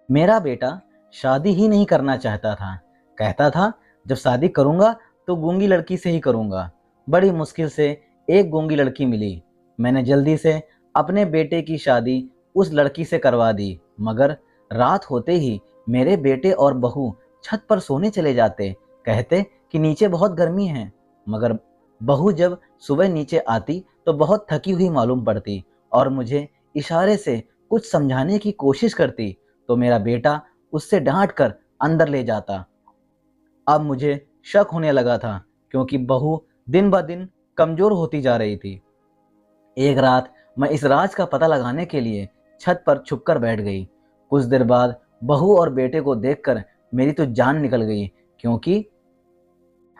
मेरा बेटा शादी ही नहीं करना चाहता था। कहता था जब शादी करूंगा तो गूंगी लड़की से ही करूंगा। बड़ी मुश्किल से एक गूंगी लड़की मिली। मैंने जल्दी से अपने बेटे की शादी उस लड़की से करवा दी। मगर रात होते ही मेरे बेटे और बहू छत पर सोने चले जाते। कहते कि नीचे बहुत गर्मी है। मगर बहू जब सुबह नीचे आती तो बहुत थकी हुई मालूम पड़ती और मुझे इशारे से कुछ समझाने की कोशिश करती तो मेरा बेटा उससे डांट कर अंदर ले जाता। अब मुझे शक होने लगा था क्योंकि बहू दिन ब दिन कमजोर होती जा रही थी। एक रात मैं इस राज का पता लगाने के लिए छत पर छुपकर बैठ गई। कुछ देर बाद बहू और बेटे को देखकर मेरी तो जान निकल गई, क्योंकि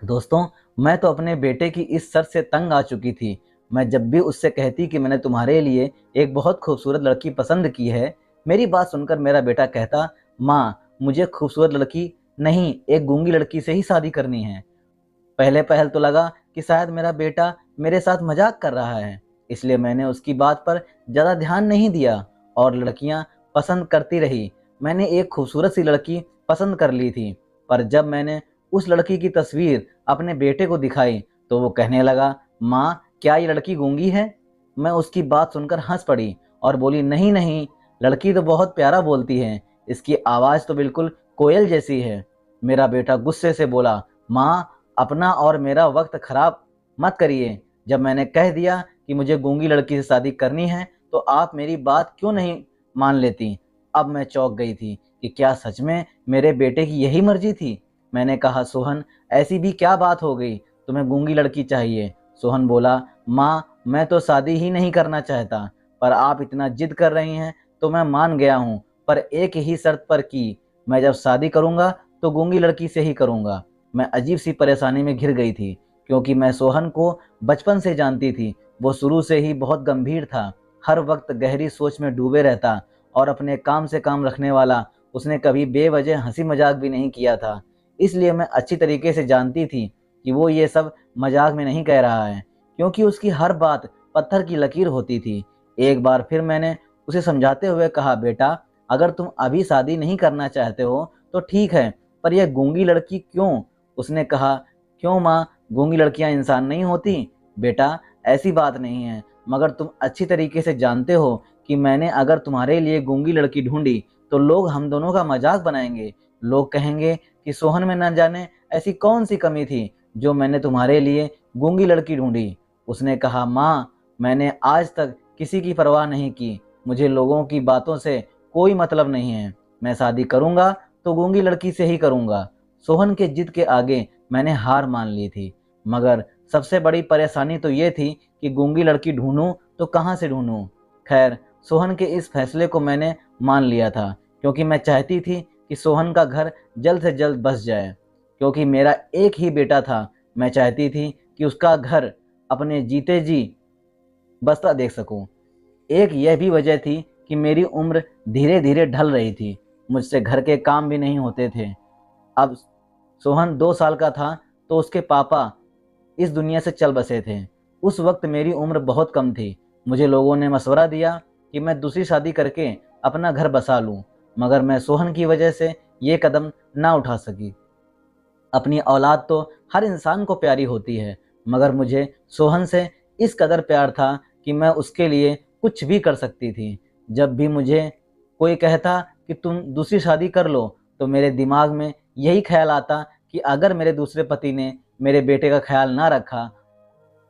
दोस्तों, मैं तो अपने बेटे की इस शर्त से तंग आ चुकी थी। मैं जब भी उससे कहती कि मैंने तुम्हारे लिए एक बहुत खूबसूरत लड़की पसंद की है, मेरी बात सुनकर मेरा बेटा कहता, माँ मुझे खूबसूरत लड़की नहीं, एक गूंगी लड़की से ही शादी करनी है। पहले पहल तो लगा कि शायद मेरा बेटा मेरे साथ मजाक कर रहा है, इसलिए मैंने उसकी बात पर ज़्यादा ध्यान नहीं दिया और लड़कियां पसंद करती रही। मैंने एक खूबसूरत सी लड़की पसंद कर ली थी, पर जब मैंने उस लड़की की तस्वीर अपने बेटे को दिखाई तो वो कहने लगा, माँ क्या ये लड़की गूंगी है? मैं उसकी बात सुनकर हंस पड़ी और बोली, नहीं नहीं, लड़की तो बहुत प्यारा बोलती है, इसकी आवाज़ तो बिल्कुल कोयल जैसी है। मेरा बेटा गुस्से से बोला, माँ अपना और मेरा वक्त खराब मत करिए। जब मैंने कह दिया कि मुझे गूंगी लड़की से शादी करनी है तो आप मेरी बात क्यों नहीं मान लेती? अब मैं चौंक गई थी कि क्या सच में मेरे बेटे की यही मर्जी थी। मैंने कहा, सोहन ऐसी भी क्या बात हो गई, तुम्हें गूंगी लड़की चाहिए? सोहन बोला, माँ मैं तो शादी ही नहीं करना चाहता, पर आप इतना जिद कर रही हैं तो मैं मान गया हूँ, पर एक ही शर्त पर कि मैं जब शादी करूँगा तो गूंगी लड़की से ही करूँगा। मैं अजीब सी परेशानी में घिर गई थी, क्योंकि मैं सोहन को बचपन से जानती थी। वो शुरू से ही बहुत गंभीर था, हर वक्त गहरी सोच में डूबे रहता और अपने काम से काम रखने वाला। उसने कभी बेवजह हंसी मजाक भी नहीं किया था, इसलिए मैं अच्छी तरीके से जानती थी कि वो ये सब मजाक में नहीं कह रहा है, क्योंकि उसकी हर बात पत्थर की लकीर होती थी। एक बार फिर मैंने उसे समझाते हुए कहा, बेटा अगर तुम अभी शादी नहीं करना चाहते हो तो ठीक है, पर यह गूंगी लड़की क्यों? उसने कहा, क्यों माँ, गूंगी लड़कियां इंसान नहीं होती? बेटा ऐसी बात नहीं है, मगर तुम अच्छी तरीके से जानते हो कि मैंने अगर तुम्हारे लिए गूंगी लड़की ढूंढी तो लोग हम दोनों का मजाक बनाएंगे। लोग कहेंगे कि सोहन में न जाने ऐसी कौन सी कमी थी जो मैंने तुम्हारे लिए गूंगी लड़की ढूंढी। उसने कहा, माँ मैंने आज तक किसी की परवाह नहीं की, मुझे लोगों की बातों से कोई मतलब नहीं है। मैं शादी करूंगा तो गूंगी लड़की से ही करूंगा। सोहन के जिद के आगे मैंने हार मान ली थी, मगर सबसे बड़ी परेशानी तो ये थी कि गूंगी लड़की ढूंढूं तो कहाँ से ढूंढूं। खैर, सोहन के इस फैसले को मैंने मान लिया था, क्योंकि मैं चाहती थी कि सोहन का घर जल्द से जल्द बस जाए। क्योंकि मेरा एक ही बेटा था, मैं चाहती थी कि उसका घर अपने जीते जी बसता देख सकूं। एक यह भी वजह थी कि मेरी उम्र धीरे धीरे ढल रही थी, मुझसे घर के काम भी नहीं होते थे। अब सोहन 2 साल का था तो उसके पापा इस दुनिया से चल बसे थे। उस वक्त मेरी उम्र बहुत कम थी। मुझे लोगों ने मशवरा दिया कि मैं दूसरी शादी करके अपना घर बसा लूं, मगर मैं सोहन की वजह से ये कदम ना उठा सकी। अपनी औलाद तो हर इंसान को प्यारी होती है, मगर मुझे सोहन से इस कदर प्यार था कि मैं उसके लिए कुछ भी कर सकती थी। जब भी मुझे कोई कहता कि तुम दूसरी शादी कर लो तो मेरे दिमाग में यही ख्याल आता कि अगर मेरे दूसरे पति ने मेरे बेटे का ख्याल ना रखा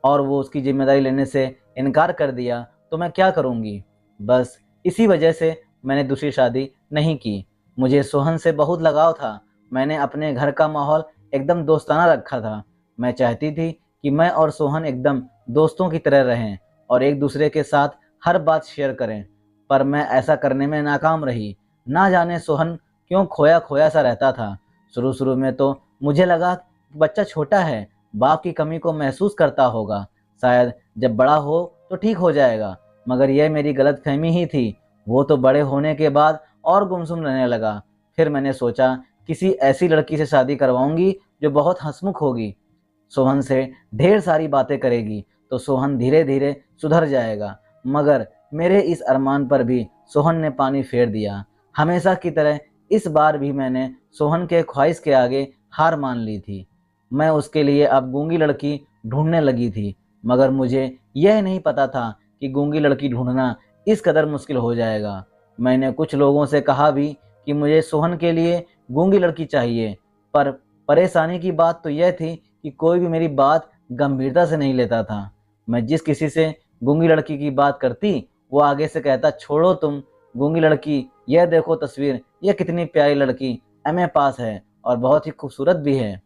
और वो उसकी जिम्मेदारी लेने से इनकार कर दिया तो मैं क्या करूँगी। बस इसी वजह से मैंने दूसरी शादी नहीं की। मुझे सोहन से बहुत लगाव था। मैंने अपने घर का माहौल एकदम दोस्ताना रखा था। मैं चाहती थी कि मैं और सोहन एकदम दोस्तों की तरह रहें और एक दूसरे के साथ हर बात शेयर करें, पर मैं ऐसा करने में नाकाम रही। ना जाने सोहन क्यों खोया खोया सा रहता था। शुरू शुरू में तो मुझे लगा कि बच्चा छोटा है, बाप की कमी को महसूस करता होगा, शायद जब बड़ा हो तो ठीक हो जाएगा। मगर यह मेरी गलतफहमी ही थी। वो तो बड़े होने के बाद और गुमसुम रहने लगा। फिर मैंने सोचा किसी ऐसी लड़की से शादी करवाऊंगी जो बहुत हंसमुख होगी, सोहन से ढेर सारी बातें करेगी, तो सोहन धीरे धीरे सुधर जाएगा। मगर मेरे इस अरमान पर भी सोहन ने पानी फेर दिया। हमेशा की तरह इस बार भी मैंने सोहन के ख्वाहिश के आगे हार मान ली थी। मैं उसके लिए अब गूंगी लड़की ढूंढने लगी थी, मगर मुझे यह नहीं पता था कि गूंगी लड़की ढूंढना इस कदर मुश्किल हो जाएगा। मैंने कुछ लोगों से कहा भी कि मुझे सोहन के लिए गूंगी लड़की चाहिए, पर परेशानी की बात तो यह थी कि कोई भी मेरी बात गंभीरता से नहीं लेता था। मैं जिस किसी से गूंगी लड़की की बात करती, वो आगे से कहता, छोड़ो तुम गूंगी लड़की, यह देखो तस्वीर, यह कितनी प्यारी लड़की, एमए पास है और बहुत ही खूबसूरत भी है।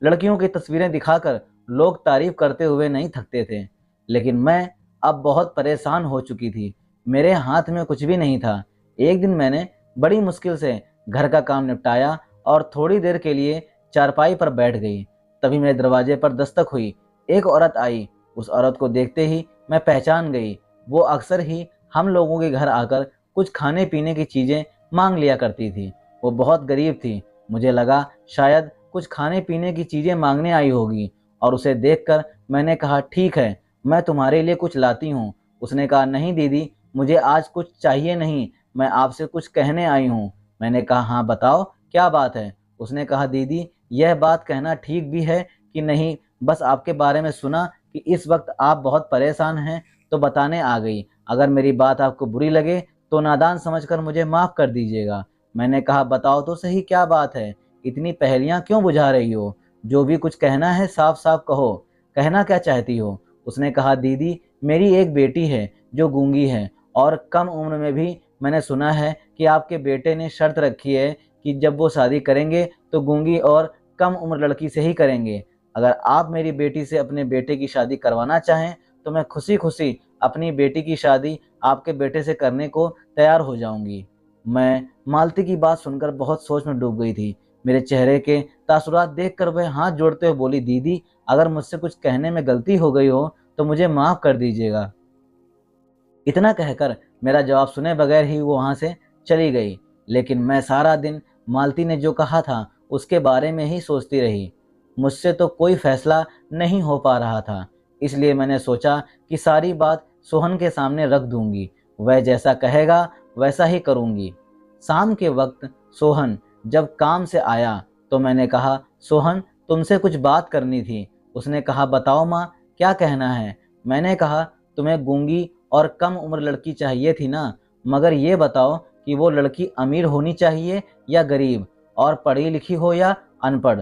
लड़कियों की तस्वीरें दिखाकर लोग तारीफ करते हुए नहीं थकते थे, लेकिन मैं अब बहुत परेशान हो चुकी थी। मेरे हाथ में कुछ भी नहीं था। एक दिन मैंने बड़ी मुश्किल से घर का काम निपटाया और थोड़ी देर के लिए चारपाई पर बैठ गई। तभी मेरे दरवाजे पर दस्तक हुई। एक औरत आई। उस औरत को देखते ही मैं पहचान गई। वो अक्सर ही हम लोगों के घर आकर कुछ खाने पीने की चीज़ें मांग लिया करती थी। वो बहुत गरीब थी। मुझे लगा शायद कुछ खाने पीने की चीज़ें मांगने आई होगी, और उसे देखकर मैंने कहा, ठीक है, मैं तुम्हारे लिए कुछ लाती हूँ। उसने कहा, नहीं दीदी, मुझे आज कुछ चाहिए नहीं, मैं आपसे कुछ कहने आई हूँ। मैंने कहा, हाँ बताओ, क्या बात है। उसने कहा, दीदी, यह बात कहना ठीक भी है कि नहीं, बस आपके बारे में सुना कि इस वक्त आप बहुत परेशान हैं, तो बताने आ गई। अगर मेरी बात आपको बुरी लगे तो नादान समझकर मुझे माफ़ कर दीजिएगा। मैंने कहा, बताओ तो सही, क्या बात है, इतनी पहेलियां क्यों बुझा रही हो? जो भी कुछ कहना है साफ साफ कहो, कहना क्या चाहती हो? उसने कहा, दीदी, मेरी एक बेटी है जो गूंगी है, और कम उम्र में भी मैंने सुना है कि आपके बेटे ने शर्त रखी है कि जब वो शादी करेंगे तो गूंगी और कम उम्र लड़की से ही करेंगे। अगर आप मेरी बेटी से अपने बेटे की शादी करवाना चाहें तो मैं खुशी खुशी अपनी बेटी की शादी आपके बेटे से करने को तैयार हो जाऊंगी। मैं मालती की बात सुनकर बहुत सोच में डूब गई थी। मेरे चेहरे के तासुरात देखकर वह हाथ जोड़ते हुए बोली, दीदी, अगर मुझसे कुछ कहने में गलती हो गई हो तो मुझे माफ़ कर दीजिएगा। इतना कहकर मेरा जवाब सुने बगैर ही वो वहाँ से चली गई। लेकिन मैं सारा दिन मालती ने जो कहा था उसके बारे में ही सोचती रही। मुझसे तो कोई फैसला नहीं हो पा रहा था, इसलिए मैंने सोचा कि सारी बात सोहन के सामने रख दूंगी। वह जैसा कहेगा वैसा ही करूंगी। शाम के वक्त सोहन जब काम से आया तो मैंने कहा, सोहन, तुमसे कुछ बात करनी थी। उसने कहा, बताओ माँ, क्या कहना है? मैंने कहा, तुम्हें गूंगी और कम उम्र लड़की चाहिए थी ना, मगर ये बताओ कि वो लड़की अमीर होनी चाहिए या गरीब, और पढ़ी लिखी हो या अनपढ़।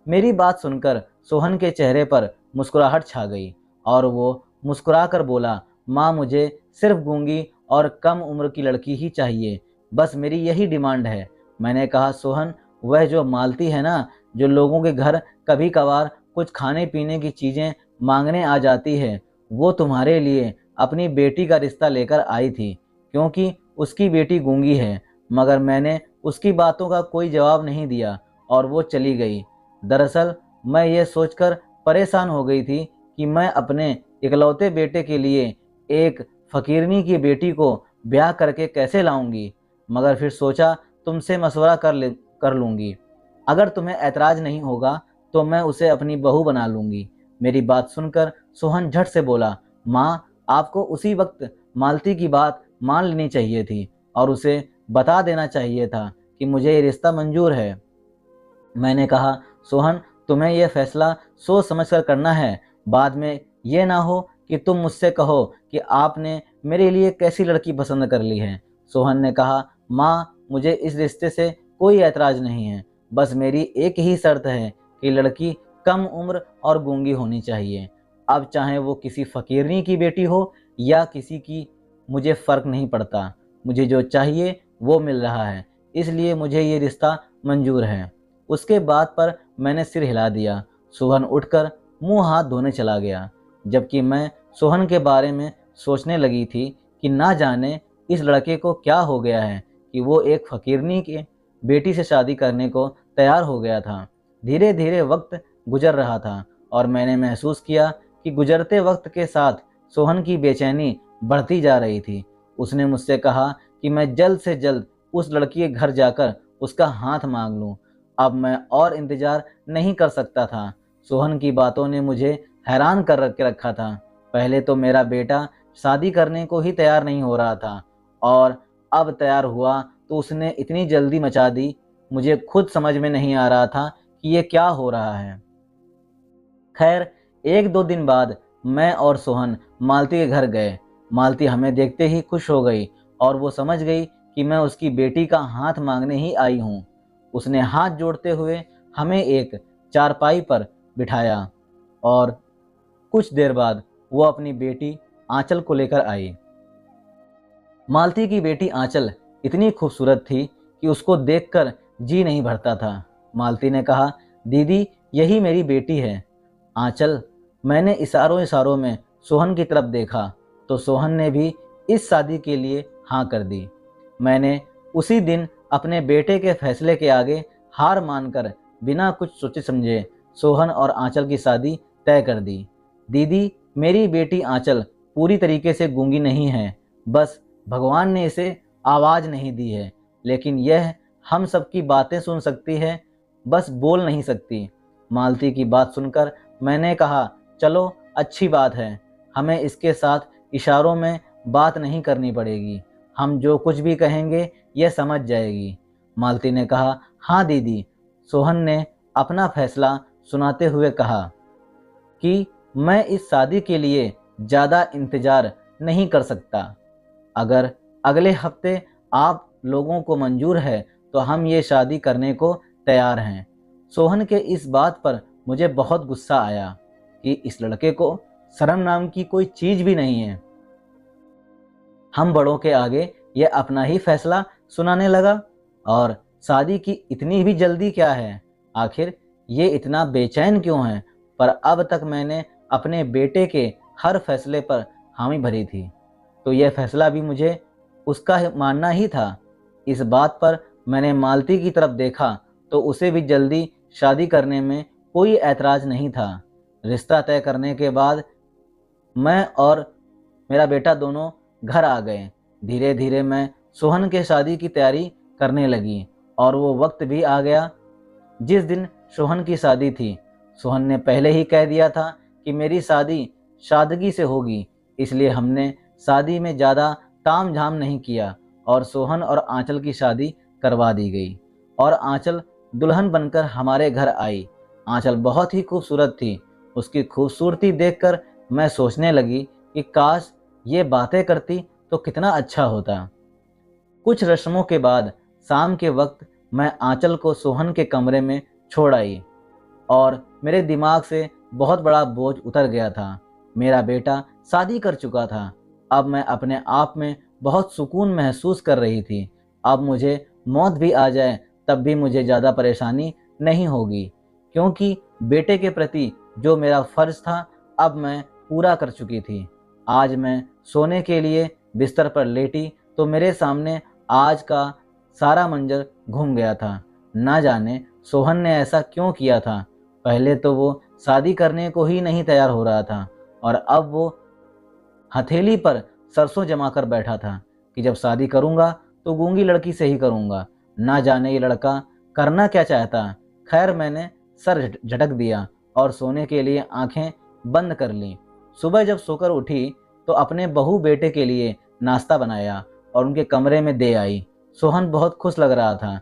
मेरी बात सुनकर सोहन के चेहरे पर मुस्कुराहट छा गई और वो मुस्कुराकर बोला, माँ, मुझे सिर्फ गूंगी और कम उम्र की लड़की ही चाहिए, बस मेरी यही डिमांड है। मैंने कहा, सोहन, वह जो मालती है ना, जो लोगों के घर कभी कभार कुछ खाने पीने की चीज़ें मांगने आ जाती है, वो तुम्हारे लिए अपनी बेटी का रिश्ता लेकर आई थी, क्योंकि उसकी बेटी गूंगी है। मगर मैंने उसकी बातों का कोई जवाब नहीं दिया और वो चली गई। दरअसल मैं ये सोचकर परेशान हो गई थी कि मैं अपने इकलौते बेटे के लिए एक फकीरनी की बेटी को ब्याह करके कैसे लाऊंगी। मगर फिर सोचा, तुमसे मशवरा कर लूँगी। अगर तुम्हें ऐतराज़ नहीं होगा तो मैं उसे अपनी बहू बना लूँगी। मेरी बात सुनकर सोहन झट से बोला, माँ, आपको उसी वक्त मालती की बात मान लेनी चाहिए थी और उसे बता देना चाहिए था कि मुझे ये रिश्ता मंजूर है। मैंने कहा, सोहन, तुम्हें यह फैसला सोच समझकर करना है। बाद में ये ना हो कि तुम मुझसे कहो कि आपने मेरे लिए कैसी लड़की पसंद कर ली है। सोहन ने कहा, माँ, मुझे इस रिश्ते से कोई ऐतराज़ नहीं है, बस मेरी एक ही शर्त है कि लड़की कम उम्र और गूंगी होनी चाहिए। अब चाहे वो किसी फ़कीरनी की बेटी हो या किसी की, मुझे फ़र्क नहीं पड़ता। मुझे जो चाहिए वो मिल रहा है, इसलिए मुझे ये रिश्ता मंजूर है। उसके बाद पर मैंने सिर हिला दिया। सोहन उठकर मुंह हाथ धोने चला गया, जबकि मैं सोहन के बारे में सोचने लगी थी कि ना जाने इस लड़के को क्या हो गया है कि वो एक फ़कीरनी के बेटी से शादी करने को तैयार हो गया था। धीरे धीरे वक्त गुजर रहा था और मैंने महसूस किया कि गुजरते वक्त के साथ सोहन की बेचैनी बढ़ती जा रही थी। उसने मुझसे कहा कि मैं जल्द से जल्द उस लड़की के घर जाकर उसका हाथ मांग लूं। अब मैं और इंतज़ार नहीं कर सकता था। सोहन की बातों ने मुझे हैरान कर रखा था। पहले तो मेरा बेटा शादी करने को ही तैयार नहीं हो रहा था, और अब तैयार हुआ तो उसने इतनी जल्दी मचा दी, मुझे खुद समझ में नहीं आ रहा था कि ये क्या हो रहा है। खैर, 1-2 दिन बाद मैं और सोहन मालती के घर गए। मालती हमें देखते ही खुश हो गई और वो समझ गई कि मैं उसकी बेटी का हाथ मांगने ही आई हूँ। उसने हाथ जोड़ते हुए हमें एक चारपाई पर बिठाया और कुछ देर बाद वो अपनी बेटी आंचल को लेकर आई। मालती की बेटी आंचल इतनी खूबसूरत थी कि उसको देखकर जी नहीं भरता था। मालती ने कहा, दीदी यही मेरी बेटी है। आंचल, मैंने इशारों इशारों में सोहन की तरफ देखा तो सोहन ने भी इस शादी के लिए हाँ कर दी। मैंने उसी दिन अपने बेटे के फैसले के आगे हार मानकर बिना कुछ सोचे समझे सोहन और आंचल की शादी तय कर दी। दीदी, मेरी बेटी आंचल पूरी तरीके से गूंगी नहीं है, बस भगवान ने इसे आवाज़ नहीं दी है, लेकिन यह हम सबकी बातें सुन सकती है, बस बोल नहीं सकती। मालती की बात सुनकर मैंने कहा, चलो अच्छी बात है, हमें इसके साथ इशारों में बात नहीं करनी पड़ेगी, हम जो कुछ भी कहेंगे यह समझ जाएगी। मालती ने कहा, हाँ दीदी। सोहन ने अपना फैसला सुनाते हुए कहा कि मैं इस शादी के लिए ज़्यादा इंतज़ार नहीं कर सकता। अगर अगले हफ्ते आप लोगों को मंजूर है तो हम ये शादी करने को तैयार हैं। सोहन के इस बात पर मुझे बहुत गुस्सा आया कि इस लड़के को शर्म नाम की कोई चीज़ भी नहीं है। हम बड़ों के आगे ये अपना ही फैसला सुनाने लगा और शादी की इतनी भी जल्दी क्या है, आखिर ये इतना बेचैन क्यों है। पर अब तक मैंने अपने बेटे के हर फैसले पर हामी भरी थी, तो यह फैसला भी मुझे उसका मानना ही था। इस बात पर मैंने मालती की तरफ देखा तो उसे भी जल्दी शादी करने में कोई ऐतराज़ नहीं था। रिश्ता तय करने के बाद मैं और मेरा बेटा दोनों घर आ गए। धीरे धीरे मैं सोहन के शादी की तैयारी करने लगी और वो वक्त भी आ गया जिस दिन सोहन की शादी थी। सोहन ने पहले ही कह दिया था कि मेरी शादी सादगी से होगी, इसलिए हमने शादी में ज़्यादा ताम झाम नहीं किया और सोहन और आंचल की शादी करवा दी गई और आंचल दुल्हन बनकर हमारे घर आई। आंचल बहुत ही खूबसूरत थी। उसकी खूबसूरती देखकर मैं सोचने लगी कि काश ये बातें करती तो कितना अच्छा होता। कुछ रस्मों के बाद शाम के वक्त मैं आंचल को सोहन के कमरे में छोड़ आई और मेरे दिमाग से बहुत बड़ा बोझ उतर गया था। मेरा बेटा शादी कर चुका था। अब मैं अपने आप में बहुत सुकून महसूस कर रही थी। अब मुझे मौत भी आ जाए तब भी मुझे ज़्यादा परेशानी नहीं होगी, क्योंकि बेटे के प्रति जो मेरा फ़र्ज़ था अब मैं पूरा कर चुकी थी। आज मैं सोने के लिए बिस्तर पर लेटी तो मेरे सामने आज का सारा मंजर घूम गया था। ना जाने सोहन ने ऐसा क्यों किया था। पहले तो वो शादी करने को ही नहीं तैयार हो रहा था और अब वो हथेली पर सरसों जमा कर बैठा था कि जब शादी करूंगा तो गूंगी लड़की से ही करूंगा। ना जाने ये लड़का करना क्या चाहता। खैर, मैंने सर झटक दिया और सोने के लिए आंखें बंद कर लीं। सुबह जब सोकर उठी तो अपने बहू बेटे के लिए नाश्ता बनाया और उनके कमरे में दे आई। सोहन बहुत खुश लग रहा था,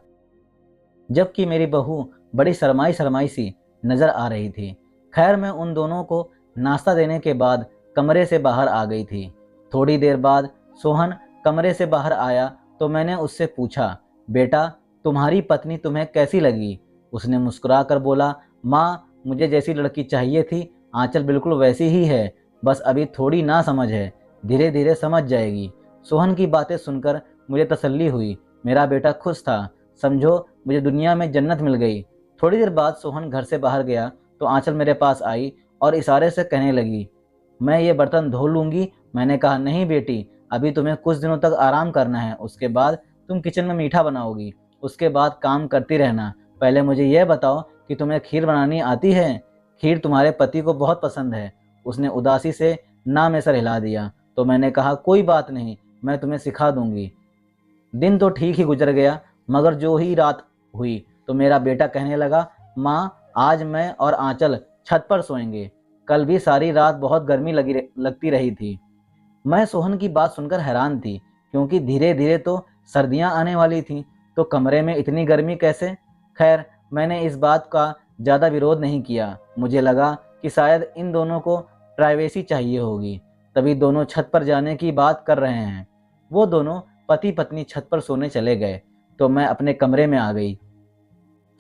जबकि मेरी बहू बड़ी शर्माई शर्माई सी नजर आ रही थी। खैर, मैं उन दोनों को नाश्ता देने के बाद कमरे से बाहर आ गई थी। थोड़ी देर बाद सोहन कमरे से बाहर आया तो मैंने उससे पूछा, बेटा तुम्हारी पत्नी तुम्हें कैसी लगी? उसने मुस्कुराकर बोला, माँ मुझे जैसी लड़की चाहिए थी आंचल बिल्कुल वैसी ही है, बस अभी थोड़ी ना समझ है, धीरे धीरे समझ जाएगी। सोहन की बातें सुनकर मुझे तसल्ली हुई। मेरा बेटा खुश था, समझो मुझे दुनिया में जन्नत मिल गई। थोड़ी देर बाद सोहन घर से बाहर गया तो आंचल मेरे पास आई और इशारे से कहने लगी, मैं ये बर्तन धो लूँगी। मैंने कहा, नहीं बेटी, अभी तुम्हें कुछ दिनों तक आराम करना है, उसके बाद तुम किचन में मीठा बनाओगी, उसके बाद काम करती रहना। पहले मुझे यह बताओ कि तुम्हें खीर बनानी आती है? खीर तुम्हारे पति को बहुत पसंद है। उसने उदासी से ना में सर हिला दिया तो मैंने कहा, कोई बात नहीं, मैं तुम्हें सिखा दूंगी। दिन तो ठीक ही गुजर गया, मगर जो ही रात हुई तो मेरा बेटा कहने लगा, माँ आज मैं और आंचल छत पर सोएंगे। कल भी सारी रात बहुत गर्मी लगती रही थी। मैं सोहन की बात सुनकर हैरान थी, क्योंकि धीरे धीरे तो सर्दियां आने वाली थीं, तो कमरे में इतनी गर्मी कैसे? खैर, मैंने इस बात का ज़्यादा विरोध नहीं किया। मुझे लगा कि शायद इन दोनों को प्राइवेसी चाहिए होगी, तभी दोनों छत पर जाने की बात कर रहे हैं। वो दोनों पति पत्नी छत पर सोने चले गए, तो मैं अपने कमरे में आ गई।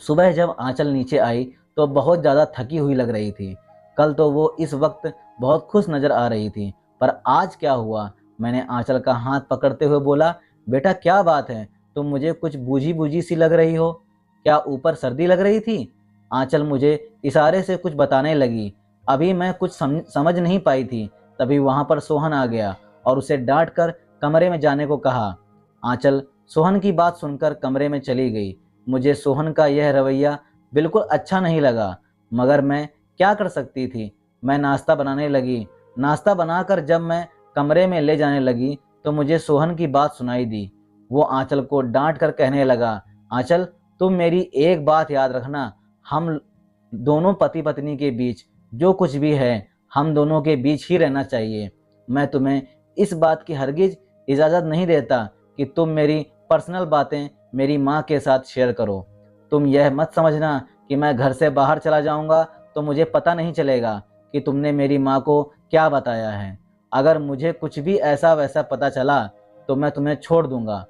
सुबह जब आंचल नीचे आई तो बहुत ज़्यादा थकी हुई लग रही थी। कल तो वो इस वक्त बहुत खुश नज़र आ रही थी, पर आज क्या हुआ? मैंने आंचल का हाथ पकड़ते हुए बोला, बेटा क्या बात है? तुम मुझे कुछ बूझी बूझी सी लग रही हो। क्या ऊपर सर्दी लग रही थी? आंचल मुझे इशारे से कुछ बताने लगी। अभी मैं कुछ समझ नहीं पाई थी, तभी वहाँ पर सोहन आ गया और उसे डांट कर कमरे में जाने को कहा। आंचल सोहन की बात सुनकर कमरे में चली गई। मुझे सोहन का यह रवैया बिल्कुल अच्छा नहीं लगा, मगर मैं क्या कर सकती थी? मैं नाश्ता बनाने लगी। नाश्ता बनाकर जब मैं कमरे में ले जाने लगी तो मुझे सोहन की बात सुनाई दी। वो आंचल को डांट कर कहने लगा, आंचल तुम मेरी एक बात याद रखना, हम दोनों पति पत्नी के बीच जो कुछ भी है हम दोनों के बीच ही रहना चाहिए। मैं तुम्हें इस बात की हरगिज इजाज़त नहीं देता कि तुम मेरी पर्सनल बातें मेरी माँ के साथ शेयर करो। तुम यह मत समझना कि मैं घर से बाहर चला जाऊंगा तो मुझे पता नहीं चलेगा कि तुमने मेरी माँ को क्या बताया है। अगर मुझे कुछ भी ऐसा वैसा पता चला तो मैं तुम्हें छोड़ दूंगा।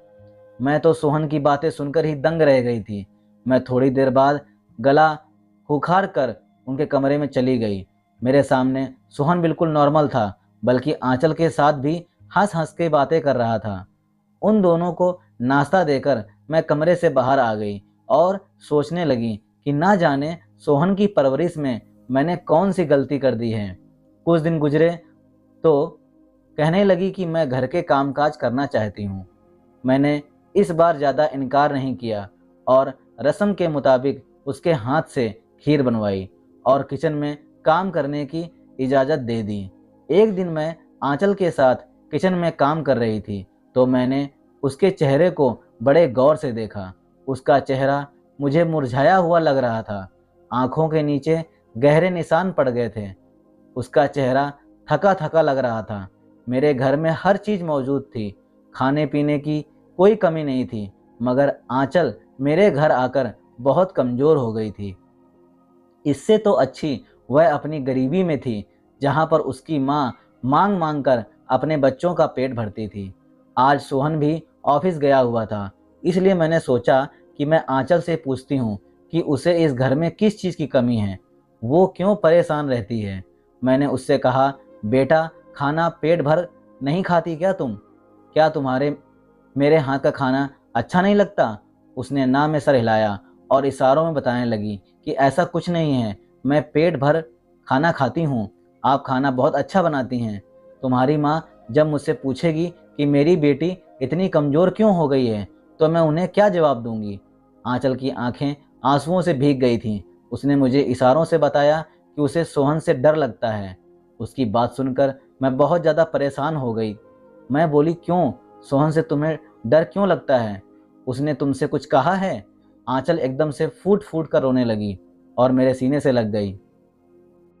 मैं तो सोहन की बातें सुनकर ही दंग रह गई थी। मैं थोड़ी देर बाद गला खुखार कर उनके कमरे में चली गई। मेरे सामने सोहन बिल्कुल नॉर्मल था, बल्कि आंचल के साथ भी हंस हंस के बातें कर रहा था। उन दोनों को नाश्ता देकर मैं कमरे से बाहर आ गई और सोचने लगी कि ना जाने सोहन की परवरिश में मैंने कौन सी गलती कर दी है। कुछ दिन गुजरे तो कहने लगी कि मैं घर के कामकाज करना चाहती हूँ। मैंने इस बार ज़्यादा इनकार नहीं किया और रस्म के मुताबिक उसके हाथ से खीर बनवाई और किचन में काम करने की इजाज़त दे दी। एक दिन मैं आंचल के साथ किचन में काम कर रही थी तो मैंने उसके चेहरे को बड़े गौर से देखा। उसका चेहरा मुझे मुरझाया हुआ लग रहा था। आंखों के नीचे गहरे निशान पड़ गए थे। उसका चेहरा थका थका लग रहा था। मेरे घर में हर चीज़ मौजूद थी, खाने पीने की कोई कमी नहीं थी, मगर आंचल मेरे घर आकर बहुत कमज़ोर हो गई थी। इससे तो अच्छी वह अपनी गरीबी में थी, जहाँ पर उसकी माँ मांग मांग कर अपने बच्चों का पेट भरती थी। आज सोहन भी ऑफिस गया हुआ था, इसलिए मैंने सोचा कि मैं आंचल से पूछती हूँ कि उसे इस घर में किस चीज़ की कमी है, वो क्यों परेशान रहती है। मैंने उससे कहा, बेटा खाना पेट भर नहीं खाती क्या तुम? क्या तुम्हारे मेरे हाथ का खाना अच्छा नहीं लगता? उसने ना में सर हिलाया और इशारों में बताने लगी कि ऐसा कुछ नहीं है, मैं पेट भर खाना खाती हूँ, आप खाना बहुत अच्छा बनाती हैं। तुम्हारी माँ जब मुझसे पूछेगी कि मेरी बेटी इतनी कमज़ोर क्यों हो गई है, तो मैं उन्हें क्या जवाब दूंगी? आंचल की आंखें आंसुओं से भीग गई थीं। उसने मुझे इशारों से बताया कि उसे सोहन से डर लगता है। उसकी बात सुनकर मैं बहुत ज़्यादा परेशान हो गई। मैं बोली, क्यों? सोहन से तुम्हें डर क्यों लगता है? उसने तुमसे कुछ कहा है? आंचल एकदम से फूट फूट कर रोने लगी और मेरे सीने से लग गई।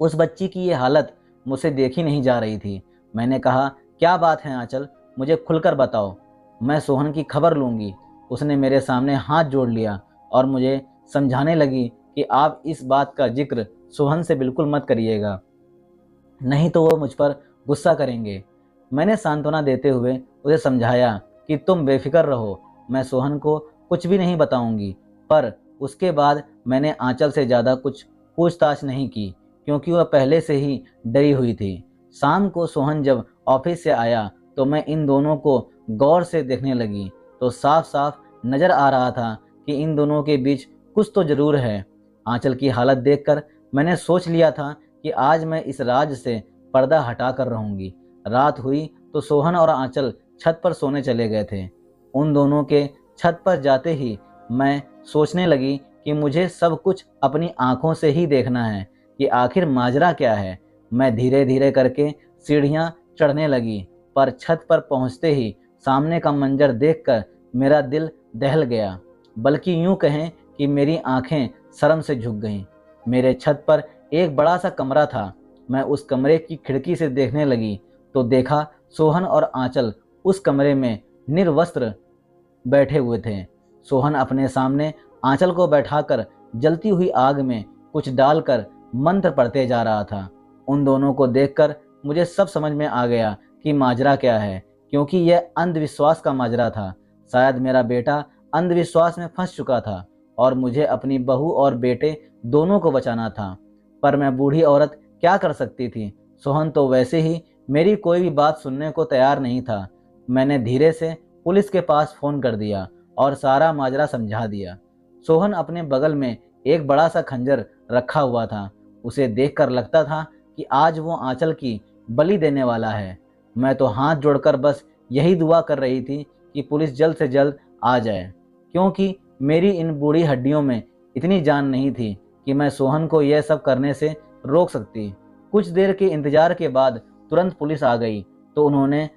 उस बच्ची की ये हालत मुझसे देखी नहीं जा रही थी। मैंने कहा, क्या बात है आंचल, मुझे खुलकर बताओ, मैं सोहन की खबर लूँगी। उसने मेरे सामने हाथ जोड़ लिया और मुझे समझाने लगी कि आप इस बात का जिक्र सोहन से बिल्कुल मत करिएगा, नहीं तो वो मुझ पर गुस्सा करेंगे। मैंने सांत्वना देते हुए उसे समझाया कि तुम बेफिक्र रहो, मैं सोहन को कुछ भी नहीं बताऊंगी। पर उसके बाद मैंने आंचल से ज़्यादा कुछ पूछताछ नहीं की, क्योंकि वह पहले से ही डरी हुई थी। शाम को सोहन जब ऑफिस से आया तो मैं इन दोनों को गौर से देखने लगी तो साफ साफ नज़र आ रहा था कि इन दोनों के बीच कुछ तो ज़रूर है। आंचल की हालत देखकर मैंने सोच लिया था कि आज मैं इस राज से पर्दा हटा कर रहूंगी। रात हुई तो सोहन और आंचल छत पर सोने चले गए थे। उन दोनों के छत पर जाते ही मैं सोचने लगी कि मुझे सब कुछ अपनी आंखों से ही देखना है कि आखिर माजरा क्या है। मैं धीरे धीरे करके सीढ़ियां चढ़ने लगी, पर छत पर पहुंचते ही सामने का मंजर देखकर मेरा दिल दहल गया, बल्कि यूं कहें कि मेरी आंखें शर्म से झुक गईं। मेरे छत पर एक बड़ा सा कमरा था। मैं उस कमरे की खिड़की से देखने लगी तो देखा सोहन और आंचल उस कमरे में निर्वस्त्र बैठे हुए थे। सोहन अपने सामने आंचल को बैठाकर जलती हुई आग में कुछ डालकर मंत्र पढ़ते जा रहा था। उन दोनों को देखकर मुझे सब समझ में आ गया कि माजरा क्या है, क्योंकि यह अंधविश्वास का माजरा था। शायद मेरा बेटा अंधविश्वास में फंस चुका था और मुझे अपनी बहू और बेटे दोनों को बचाना था। पर मैं बूढ़ी औरत क्या कर सकती थी। सोहन तो वैसे ही मेरी कोई भी बात सुनने को तैयार नहीं था। मैंने धीरे से पुलिस के पास फोन कर दिया और सारा माजरा समझा दिया। सोहन अपने बगल में एक बड़ा सा खंजर रखा हुआ था। उसे देखकर लगता था कि आज वो आंचल की बलि देने वाला है। मैं तो हाथ जोड़कर बस यही दुआ कर रही थी कि पुलिस जल्द से जल्द आ जाए, क्योंकि मेरी इन बूढ़ी हड्डियों में इतनी जान नहीं थी कि मैं सोहन को यह सब करने से रोक सकती। कुछ देर के इंतजार के बाद तुरंत पुलिस आ गई तो उन्होंने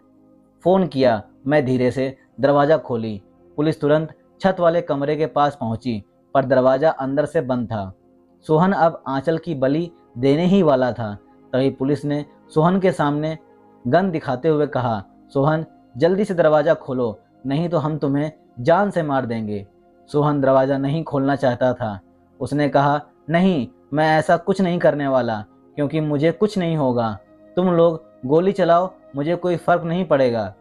फ़ोन किया। मैं धीरे से दरवाज़ा खोली। पुलिस तुरंत छत वाले कमरे के पास पहुंची, पर दरवाज़ा अंदर से बंद था। सोहन अब आंचल की बलि देने ही वाला था। तभी पुलिस ने सोहन के सामने गन दिखाते हुए कहा, सोहन जल्दी से दरवाज़ा खोलो, नहीं तो हम तुम्हें जान से मार देंगे। सोहन दरवाज़ा नहीं खोलना चाहता था। उसने कहा, नहीं, मैं ऐसा कुछ नहीं करने वाला, क्योंकि मुझे कुछ नहीं होगा। तुम लोग गोली चलाओ, मुझे कोई फर्क नहीं पड़ेगा।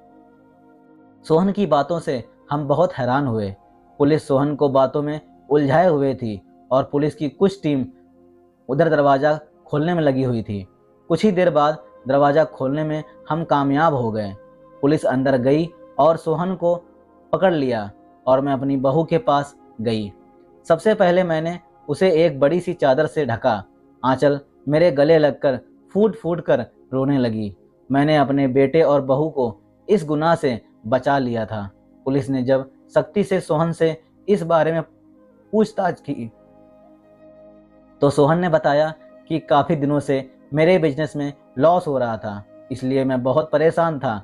सोहन की बातों से हम बहुत हैरान हुए। पुलिस सोहन को बातों में उलझाए हुए थी और पुलिस की कुछ टीम उधर दरवाज़ा खोलने में लगी हुई थी। कुछ ही देर बाद दरवाज़ा खोलने में हम कामयाब हो गए। पुलिस अंदर गई और सोहन को पकड़ लिया और मैं अपनी बहू के पास गई। सबसे पहले मैंने उसे एक बड़ी सी चादर से ढका। आंचल मेरे गले लगकर फूट फूट कर रोने लगी। मैंने अपने बेटे और बहू को इस गुनाह से बचा लिया था। पुलिस ने जब सख्ती से सोहन से इस बारे में पूछताछ की तो सोहन ने बताया कि काफ़ी दिनों से मेरे बिजनेस में लॉस हो रहा था, इसलिए मैं बहुत परेशान था,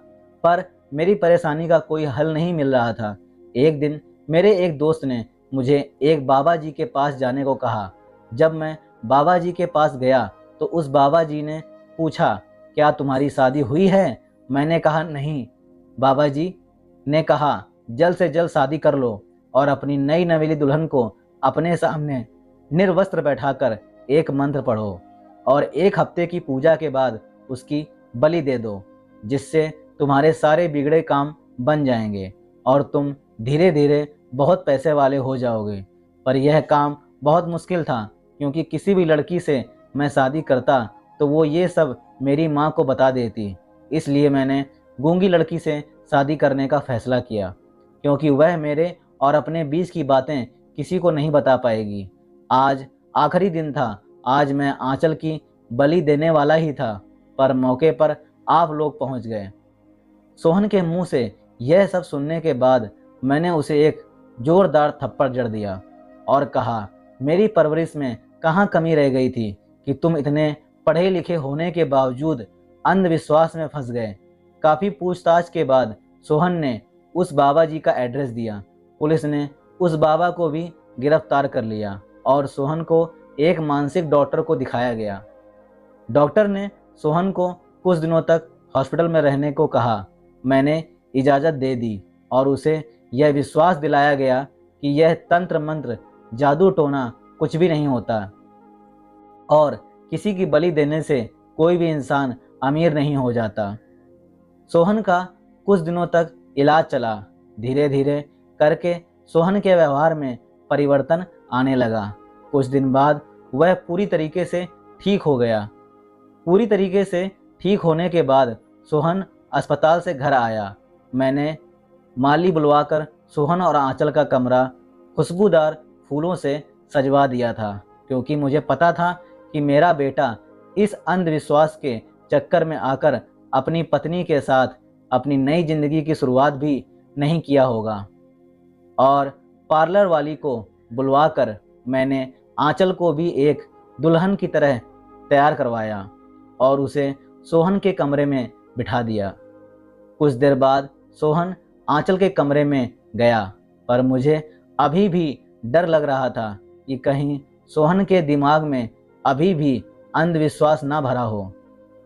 पर मेरी परेशानी का कोई हल नहीं मिल रहा था। एक दिन मेरे एक दोस्त ने मुझे एक बाबा जी के पास जाने को कहा। जब मैं बाबा जी के पास गया तो उस बाबा जी ने पूछा, क्या तुम्हारी शादी हुई है? मैंने कहा, नहीं। बाबा जी ने कहा, जल्द से जल्द शादी कर लो और अपनी नई नवेली दुल्हन को अपने सामने निर्वस्त्र बैठाकर एक मंत्र पढ़ो और 1 हफ्ते की पूजा के बाद उसकी बलि दे दो, जिससे तुम्हारे सारे बिगड़े काम बन जाएंगे और तुम धीरे धीरे बहुत पैसे वाले हो जाओगे। पर यह काम बहुत मुश्किल था, क्योंकि किसी भी लड़की से मैं शादी करता तो वो ये सब मेरी माँ को बता देती। इसलिए मैंने गूंगी लड़की से शादी करने का फैसला किया, क्योंकि वह मेरे और अपने बीच की बातें किसी को नहीं बता पाएगी। आज आखिरी दिन था। आज मैं आंचल की बलि देने वाला ही था, पर मौके पर आप लोग पहुंच गए। सोहन के मुंह से यह सब सुनने के बाद मैंने उसे एक जोरदार थप्पड़ जड़ दिया और कहा, मेरी परवरिश में कहाँ कमी रह गई थी कि तुम इतने पढ़े लिखे होने के बावजूद अंधविश्वास में फंस गए। काफ़ी पूछताछ के बाद सोहन ने उस बाबा जी का एड्रेस दिया। पुलिस ने उस बाबा को भी गिरफ्तार कर लिया और सोहन को एक मानसिक डॉक्टर को दिखाया गया। डॉक्टर ने सोहन को कुछ दिनों तक हॉस्पिटल में रहने को कहा। मैंने इजाज़त दे दी और उसे यह विश्वास दिलाया गया कि यह तंत्र मंत्र, जादू टोना कुछ भी नहीं होता और किसी की बलि देने से कोई भी इंसान अमीर नहीं हो जाता। सोहन का कुछ दिनों तक इलाज चला। धीरे धीरे करके सोहन के व्यवहार में परिवर्तन आने लगा। कुछ दिन बाद वह पूरी तरीके से ठीक हो गया। पूरी तरीके से ठीक होने के बाद सोहन अस्पताल से घर आया। मैंने माली बुलवाकर सोहन और आंचल का कमरा खुशबूदार फूलों से सजवा दिया था, क्योंकि मुझे पता था कि मेरा बेटा इस अंधविश्वास के चक्कर में आकर अपनी पत्नी के साथ अपनी नई जिंदगी की शुरुआत भी नहीं किया होगा। और पार्लर वाली को बुलवाकर मैंने आंचल को भी एक दुल्हन की तरह तैयार करवाया और उसे सोहन के कमरे में बिठा दिया। कुछ देर बाद सोहन आंचल के कमरे में गया, पर मुझे अभी भी डर लग रहा था कि कहीं सोहन के दिमाग में अभी भी अंधविश्वास ना भरा हो।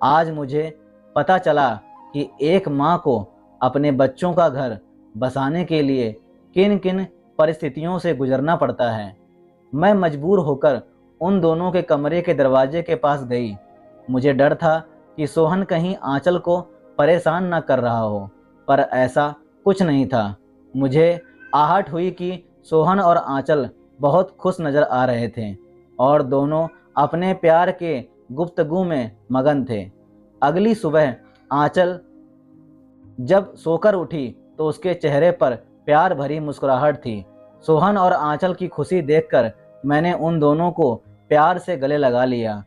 आज मुझे पता चला कि एक माँ को अपने बच्चों का घर बसाने के लिए किन किन परिस्थितियों से गुजरना पड़ता है। मैं मजबूर होकर उन दोनों के कमरे के दरवाजे के पास गई। मुझे डर था कि सोहन कहीं आंचल को परेशान न कर रहा हो, पर ऐसा कुछ नहीं था। मुझे आहट हुई कि सोहन और आंचल बहुत खुश नजर आ रहे थे और दोनों अपने प्यार के गुफ्तगू में मगन थे। अगली सुबह आंचल जब सोकर उठी तो उसके चेहरे पर प्यार भरी मुस्कुराहट थी। सोहन और आंचल की खुशी देखकर मैंने उन दोनों को प्यार से गले लगा लिया।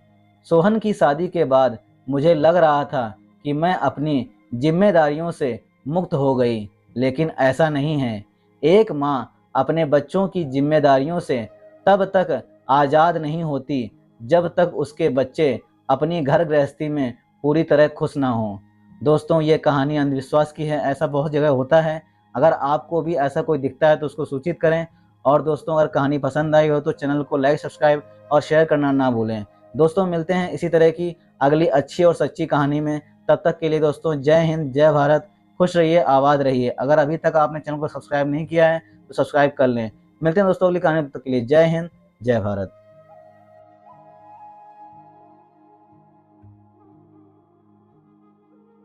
सोहन की शादी के बाद मुझे लग रहा था कि मैं अपनी जिम्मेदारियों से मुक्त हो गई, लेकिन ऐसा नहीं है। एक माँ अपने बच्चों की जिम्मेदारियों से तब तक आज़ाद नहीं होती जब तक उसके बच्चे अपनी घर गृहस्थी में पूरी तरह खुश ना हों। दोस्तों, ये कहानी अंधविश्वास की है, ऐसा बहुत जगह होता है। अगर आपको भी ऐसा कोई दिखता है तो उसको सूचित करें। और दोस्तों, अगर कहानी पसंद आई हो तो चैनल को लाइक, सब्सक्राइब और शेयर करना ना भूलें। दोस्तों, मिलते हैं इसी तरह की अगली अच्छी और सच्ची कहानी में। तब तक के लिए दोस्तों, जय हिंद, जय भारत। खुश रहिए, आबाद रहिए। अगर अभी तक आपने चैनल को सब्सक्राइब नहीं किया है तो सब्सक्राइब कर लें। मिलते हैं दोस्तों अगली कहानी, तब तक के लिए जय हिंद, जय भारत।